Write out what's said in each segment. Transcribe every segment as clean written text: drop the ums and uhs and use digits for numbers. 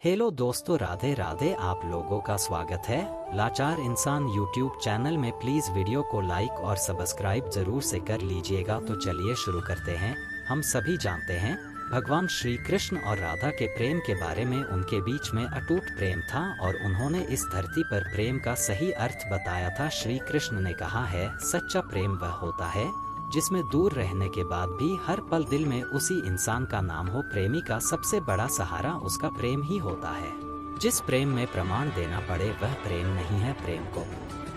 Hello दोस्तों, राधे राधे। आप लोगों का स्वागत है लाचार इंसान यूट्यूब चैनल में। प्लीज वीडियो को लाइक और सब्सक्राइब जरूर से कर लीजिएगा। तो चलिए शुरू करते हैं। हम सभी जानते हैं भगवान श्री कृष्ण और राधा के प्रेम के बारे में। उनके बीच में अटूट प्रेम था और उन्होंने इस धरती पर प्रेम का सही अर्थ बताया था। श्री कृष्ण ने कहा है, सच्चा प्रेम वह होता है जिसमें दूर रहने के बाद भी हर पल दिल में उसी इंसान का नाम हो। प्रेमी का सबसे बड़ा सहारा उसका प्रेम ही होता है। जिस प्रेम में प्रमाण देना पड़े वह प्रेम नहीं है। प्रेम को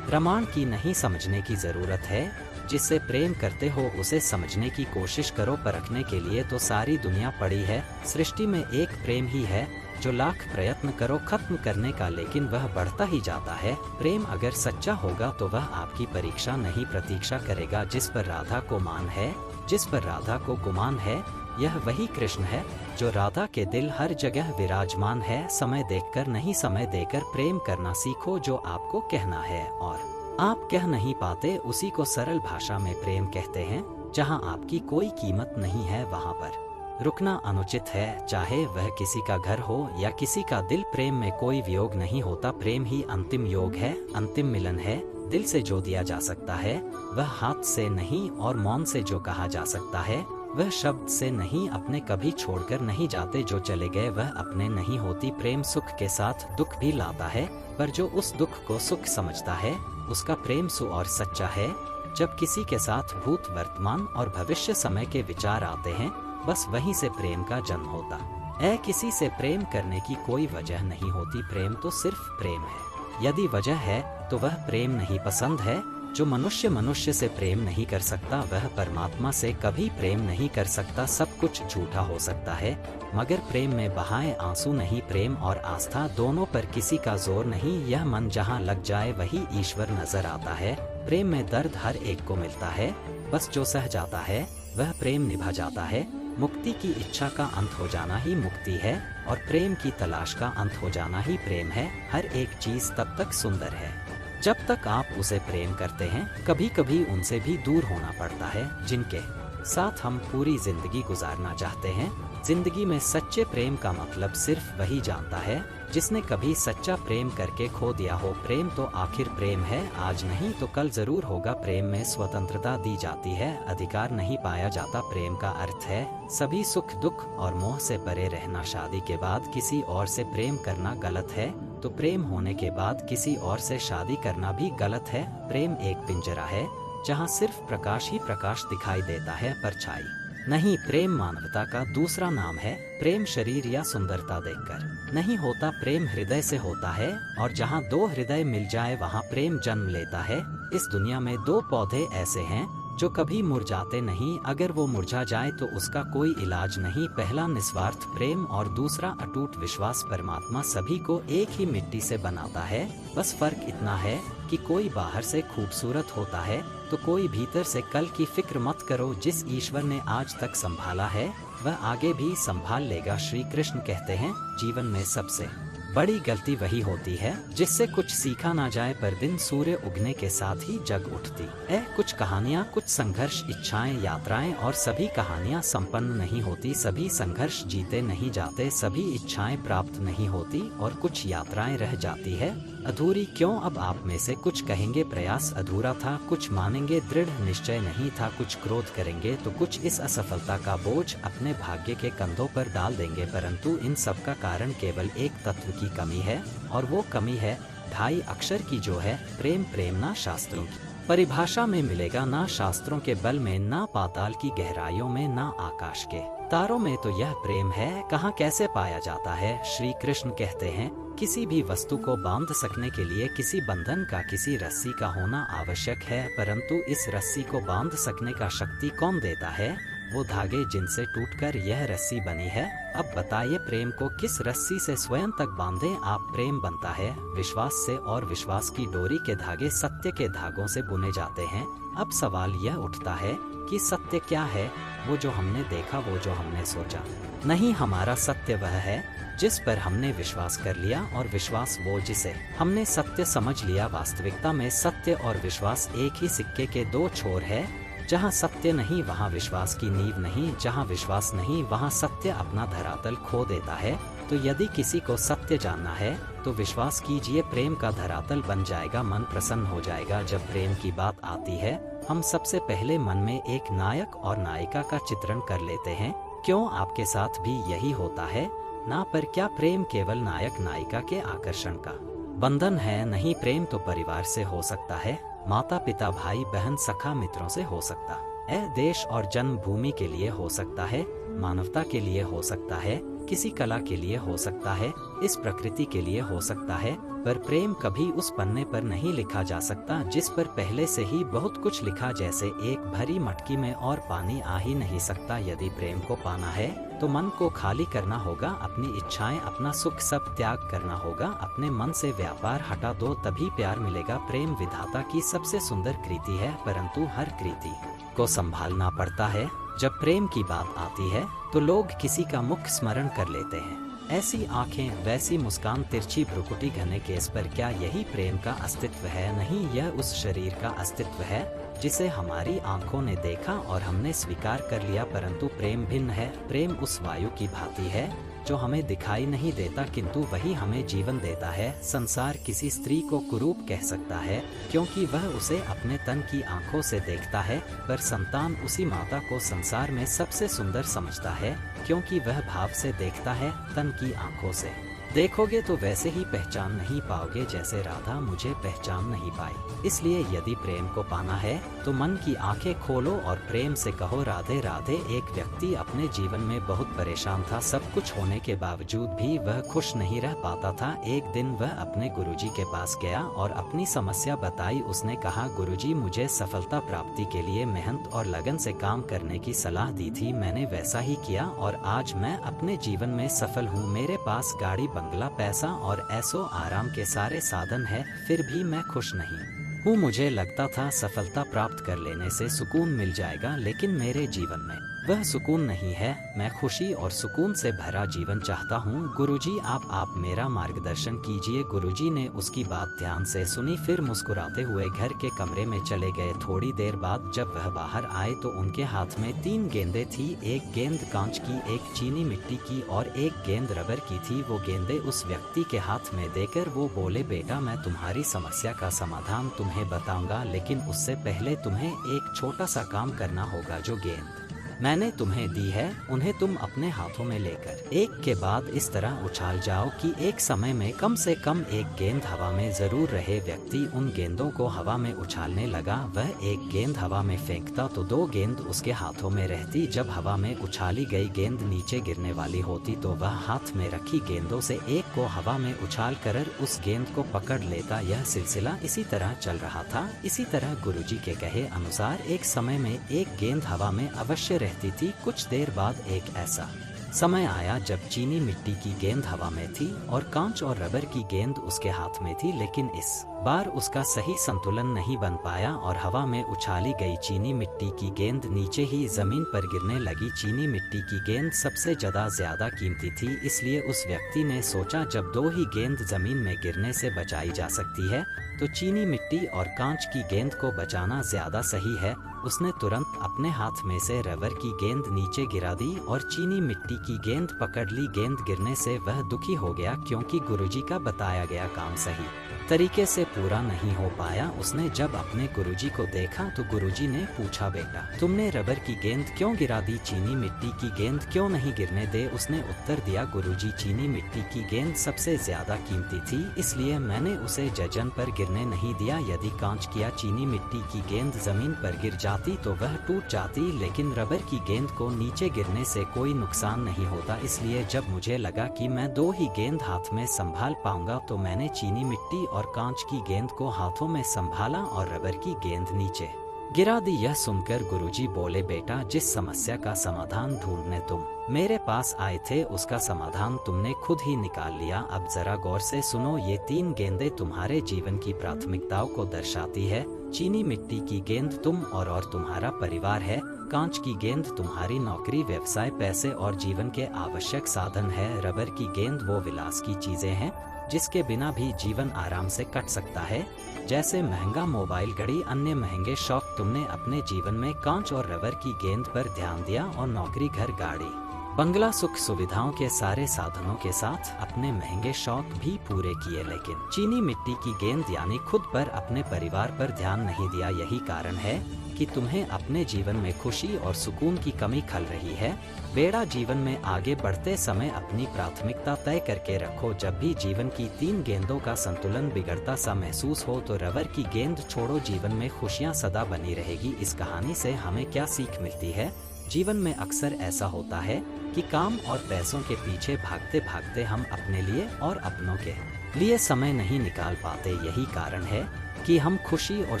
प्रमाण की नहीं समझने की जरूरत है। जिससे प्रेम करते हो उसे समझने की कोशिश करो। परखने के लिए तो सारी दुनिया पड़ी है। सृष्टि में एक प्रेम ही है जो लाख प्रयत्न करो खत्म करने का, लेकिन वह बढ़ता ही जाता है। प्रेम अगर सच्चा होगा तो वह आपकी परीक्षा नहीं प्रतीक्षा करेगा। जिस पर राधा को मान है, जिस पर राधा को गुमान है, यह वही कृष्ण है जो राधा के दिल हर जगह विराजमान है। समय देखकर नहीं, समय देकर प्रेम करना सीखो। जो आपको कहना है और आप कह नहीं पाते उसी को सरल भाषा में प्रेम कहते हैं। जहाँ आपकी कोई कीमत नहीं है वहाँ पर रुकना अनुचित है। चाहे वह किसी का घर हो या किसी का दिल, प्रेम में कोई वियोग नहीं होता। प्रेम ही अंतिम योग है, अंतिम मिलन है। दिल से जो दिया जा सकता है वह हाथ से नहीं, और मौन से जो कहा जा सकता है वह शब्द से नहीं। अपने कभी छोड़कर नहीं जाते, जो चले गए वह अपने नहीं होती। प्रेम सुख के साथ दुख भी लाता है, पर जो उस दुख को सुख समझता है उसका प्रेम सु और सच्चा है। जब किसी के साथ भूत, वर्तमान और भविष्य समय के विचार आते हैं, बस वहीं से प्रेम का जन्म होता है। किसी से प्रेम करने की कोई वजह नहीं होती। प्रेम तो सिर्फ प्रेम है। यदि वजह है तो वह प्रेम नहीं, पसंद है। जो मनुष्य मनुष्य से प्रेम नहीं कर सकता वह परमात्मा से कभी प्रेम नहीं कर सकता। सब कुछ झूठा हो सकता है मगर प्रेम में बहाए आंसू नहीं। प्रेम और आस्था दोनों पर किसी का जोर नहीं। यह मन जहाँ लग जाए वही ईश्वर नजर आता है। प्रेम में दर्द हर एक को मिलता है, बस जो सह जाता है वह प्रेम निभा जाता है। मुक्ति की इच्छा का अंत हो जाना ही मुक्ति है, और प्रेम की तलाश का अंत हो जाना ही प्रेम है। हर एक चीज तब तक सुंदर है जब तक आप उसे प्रेम करते हैं। कभी कभी उनसे भी दूर होना पड़ता है जिनके साथ हम पूरी जिंदगी गुजारना चाहते हैं। जिंदगी में सच्चे प्रेम का मतलब सिर्फ वही जानता है जिसने कभी सच्चा प्रेम करके खो दिया हो। प्रेम तो आखिर प्रेम है, आज नहीं तो कल जरूर होगा। प्रेम में स्वतंत्रता दी जाती है, अधिकार नहीं पाया जाता। प्रेम का अर्थ है सभी सुख दुख और मोह से परे रहना। शादी के बाद किसी और से प्रेम करना गलत है, तो प्रेम होने के बाद किसी और से शादी करना भी गलत है। प्रेम एक पिंजरा है जहाँ सिर्फ प्रकाश ही प्रकाश दिखाई देता है, परछाई नहीं। प्रेम मानवता का दूसरा नाम है। प्रेम शरीर या सुंदरता देखकर नहीं होता, प्रेम हृदय से होता है। और जहाँ दो हृदय मिल जाए वहाँ प्रेम जन्म लेता है। इस दुनिया में दो पौधे ऐसे हैं जो कभी मुरझाते नहीं। अगर वो मुरझा जाए तो उसका कोई इलाज नहीं। पहला निस्वार्थ प्रेम और दूसरा अटूट विश्वास। परमात्मा सभी को एक ही मिट्टी से बनाता है, बस फर्क इतना है कि कोई बाहर से खूबसूरत होता है तो कोई भीतर से। कल की फिक्र मत करो, जिस ईश्वर ने आज तक संभाला है वह आगे भी संभाल लेगा। श्री कृष्ण कहते हैं, जीवन में सबसे बड़ी गलती वही होती है जिससे कुछ सीखा ना जाए, पर दिन सूर्य उगने के साथ ही जग उठती है। कुछ कहानियाँ, कुछ संघर्ष, इच्छाएं, यात्राएं, और सभी कहानियाँ संपन्न नहीं होती। सभी संघर्ष जीते नहीं जाते, सभी इच्छाएं प्राप्त नहीं होती, और कुछ यात्राएं रह जाती है अधूरी। क्यों? अब आप में से कुछ कहेंगे प्रयास अधूरा था, कुछ मानेंगे दृढ़ निश्चय नहीं था, कुछ क्रोध करेंगे तो कुछ इस असफलता का बोझ अपने भाग्य के कंधों पर डाल देंगे। परंतु इन सब का कारण केवल एक तत्व की कमी है, और वो कमी है 2.5 अक्षर की, जो है प्रेम। प्रेम ना शास्त्रों की परिभाषा में मिलेगा, ना शास्त्रों के बल में, ना पाताल की गहराइयों में, ना आकाश के तारों में। तो यह प्रेम है, कहाँ कैसे पाया जाता है? श्री कृष्ण कहते हैं, किसी भी वस्तु को बांध सकने के लिए किसी बंधन का, किसी रस्सी का होना आवश्यक है। परंतु इस रस्सी को बांध सकने का शक्ति कौन देता है? वो धागे जिनसे टूटकर यह रस्सी बनी है। अब बताइए, प्रेम को किस रस्सी से स्वयं तक बांधें आप? प्रेम बनता है विश्वास से, और विश्वास की डोरी के धागे सत्य के धागों से बुने जाते हैं। अब सवाल यह उठता है कि सत्य क्या है? वो जो हमने देखा, वो जो हमने सोचा नहीं। हमारा सत्य वह है जिस पर हमने विश्वास कर लिया, और विश्वास वो जिसे हमने सत्य समझ लिया। वास्तविकता में सत्य और विश्वास एक ही सिक्के के दो छोर है। जहाँ सत्य नहीं वहाँ विश्वास की नींव नहीं, जहाँ विश्वास नहीं वहाँ सत्य अपना धरातल खो देता है। तो यदि किसी को सत्य जानना है तो विश्वास कीजिए प्रेम का धरातल बन जाएगा, मन प्रसन्न हो जाएगा। जब प्रेम की बात आती है हम सबसे पहले मन में एक नायक और नायिका का चित्रण कर लेते हैं। क्यों आपके साथ भी यही होता है ना? पर क्या प्रेम केवल नायक नायिका के आकर्षण का बंधन है? नहीं, प्रेम तो परिवार से हो सकता है, माता पिता भाई बहन सखा मित्रों से हो सकता है, देश और जन्मभूमि के लिए हो सकता है, मानवता के लिए हो सकता है, किसी कला के लिए हो सकता है, इस प्रकृति के लिए हो सकता है। पर प्रेम कभी उस पन्ने पर नहीं लिखा जा सकता जिस पर पहले से ही बहुत कुछ लिखा, जैसे एक भरी मटकी में और पानी आ ही नहीं सकता। यदि प्रेम को पाना है तो मन को खाली करना होगा, अपनी इच्छाएं अपना सुख सब त्याग करना होगा, अपने मन से व्यापार हटा दो, तभी प्यार मिलेगा। प्रेम विधाता की सबसे सुंदर कृति है, परंतु हर कृति को संभालना पड़ता है। जब प्रेम की बात आती है तो लोग किसी का मुख स्मरण कर लेते हैं, ऐसी आंखें वैसी मुस्कान तिरछी भ्रुकुटी घने केस पर। क्या यही प्रेम का अस्तित्व है? नहीं, यह उस शरीर का अस्तित्व है जिसे हमारी आंखों ने देखा और हमने स्वीकार कर लिया, परंतु प्रेम भिन्न है। प्रेम उस वायु की भांति है जो हमें दिखाई नहीं देता किंतु वही हमें जीवन देता है। संसार किसी स्त्री को कुरूप कह सकता है क्योंकि वह उसे अपने तन की आंखों से देखता है, पर संतान उसी माता को संसार में सबसे सुंदर समझता है क्योंकि वह भाव से देखता है, तन की आंखों से। देखोगे तो वैसे ही पहचान नहीं पाओगे जैसे राधा मुझे पहचान नहीं पाई। इसलिए यदि प्रेम को पाना है तो मन की आंखें खोलो और प्रेम से कहो राधे राधे। एक व्यक्ति अपने जीवन में बहुत परेशान था, सब कुछ होने के बावजूद भी वह खुश नहीं रह पाता था। एक दिन वह अपने गुरुजी के पास गया और अपनी समस्या बताई। उसने कहा, गुरुजी मुझे सफलता प्राप्ति के लिए मेहनत और लगन से काम करने की सलाह दी थी, मैंने वैसा ही किया और आज मैं अपने जीवन में सफल हूँ। मेरे पास गाड़ी बंगला पैसा और ऐसो आराम के सारे साधन है, फिर भी मैं खुश नहीं हूँ। मुझे लगता था सफलता प्राप्त कर लेने से सुकून मिल जाएगा, लेकिन मेरे जीवन में वह सुकून नहीं है। मैं खुशी और सुकून से भरा जीवन चाहता हूँ। गुरुजी आप मेरा मार्गदर्शन कीजिए। गुरुजी ने उसकी बात ध्यान से सुनी, फिर मुस्कुराते हुए घर के कमरे में चले गए। थोड़ी देर बाद जब वह बाहर आए तो उनके हाथ में 3 गेंदें थी, एक गेंद कांच की, एक चीनी मिट्टी की और एक गेंद रबर की थी। वो गेंदें उस व्यक्ति के हाथ में देकर वो बोले, बेटा मैं तुम्हारी समस्या का समाधान तुम्हें बताऊंगा, लेकिन उससे पहले तुम्हें एक छोटा सा काम करना होगा। जो गेंद मैंने तुम्हें दी है उन्हें तुम अपने हाथों में लेकर एक के बाद इस तरह उछाल जाओ कि एक समय में कम से कम एक गेंद हवा में जरूर रहे। व्यक्ति उन गेंदों को हवा में उछालने लगा। वह एक गेंद हवा में फेंकता तो 2 गेंद उसके हाथों में रहती। जब हवा में उछाली गई गेंद नीचे गिरने वाली होती तो वह हाथ में रखी गेंदों से एक को हवा में उछाल कर उस गेंद को पकड़ लेता। यह सिलसिला इसी तरह चल रहा था। इसी तरह गुरुजी के कहे अनुसार एक समय में एक गेंद हवा में अवश्य रहती थी। कुछ देर बाद एक ऐसा समय आया जब चीनी मिट्टी की गेंद हवा में थी और कांच और रबर की गेंद उसके हाथ में थी, लेकिन इस बार उसका सही संतुलन नहीं बन पाया और हवा में उछाली गई चीनी मिट्टी की गेंद नीचे ही जमीन पर गिरने लगी। चीनी मिट्टी की गेंद सबसे ज्यादा कीमती थी, इसलिए उस व्यक्ति ने सोचा जब 2 ही गेंद जमीन में गिरने से बचाई जा सकती है तो चीनी मिट्टी और कांच की गेंद को बचाना ज्यादा सही है। उसने तुरंत अपने हाथ में से रबर की गेंद नीचे गिरा दी और चीनी मिट्टी की गेंद पकड़ ली। गेंद गिरने से वह दुखी हो गया क्योंकि गुरुजी का बताया गया काम सही तरीके से पूरा नहीं हो पाया। उसने जब अपने गुरुजी को देखा तो गुरुजी ने पूछा, बेटा तुमने रबर की गेंद क्यों गिरा दी, चीनी मिट्टी की गेंद क्यों नहीं गिरने दे? उसने उत्तर दिया, गुरुजी चीनी मिट्टी की गेंद सबसे ज्यादा कीमती थी, इसलिए मैंने उसे जजन पर गिरने नहीं दिया। यदि कांच या चीनी मिट्टी की गेंद जमीन पर गिर जाती तो वह टूट जाती, लेकिन रबर की गेंद को नीचे गिरने से कोई नुकसान नहीं होता। इसलिए जब मुझे लगा कि मैं 2 ही गेंद हाथ में संभाल पाऊंगा तो मैंने चीनी मिट्टी और कांच की गेंद को हाथों में संभाला और रबर की गेंद नीचे गिरा दी। यह सुनकर गुरुजी बोले, बेटा जिस समस्या का समाधान ढूंढने तुम मेरे पास आए थे उसका समाधान तुमने खुद ही निकाल लिया। अब जरा गौर से सुनो, ये 3 गेंदें तुम्हारे जीवन की प्राथमिकताओं को दर्शाती है। चीनी मिट्टी की गेंद तुम और तुम्हारा परिवार है। कांच की गेंद तुम्हारी नौकरी, व्यवसाय, पैसे और जीवन के आवश्यक साधन है। रबर की गेंद वो विलास की चीजें हैं जिसके बिना भी जीवन आराम से कट सकता है, जैसे महंगा मोबाइल, घड़ी, अन्य महंगे शौक। तुमने अपने जीवन में कांच और रबर की गेंद पर ध्यान दिया और नौकरी, घर, गाड़ी, बंगला सुख सुविधाओं के सारे साधनों के साथ अपने महंगे शौक भी पूरे किए, लेकिन चीनी मिट्टी की गेंद यानी खुद पर, अपने परिवार पर ध्यान नहीं दिया। यही कारण है कि तुम्हें अपने जीवन में खुशी और सुकून की कमी खल रही है। बेड़ा जीवन में आगे बढ़ते समय अपनी प्राथमिकता तय करके रखो। जब भी जीवन की 3 गेंदों का संतुलन बिगड़ता सा महसूस हो तो रबर की गेंद छोड़ो, जीवन में खुशियां सदा बनी रहेगी। इस कहानी से हमें क्या सीख मिलती है? जीवन में अक्सर ऐसा होता है कि काम और पैसों के पीछे भागते भागते हम अपने लिए और अपनों के लिए समय नहीं निकाल पाते। यही कारण है कि हम खुशी और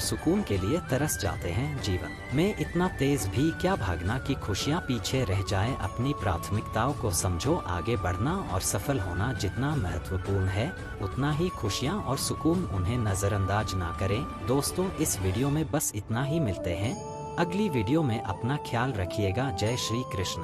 सुकून के लिए तरस जाते हैं। जीवन में इतना तेज भी क्या भागना कि खुशियां पीछे रह जाएं। अपनी प्राथमिकताओं को समझो। आगे बढ़ना और सफल होना जितना महत्वपूर्ण है, उतना ही खुशियां और सुकून, उन्हें नजरअंदाज ना करें। दोस्तों, इस वीडियो में बस इतना ही। मिलते हैं अगली वीडियो में। अपना ख्याल रखिएगा। जय श्री कृष्ण।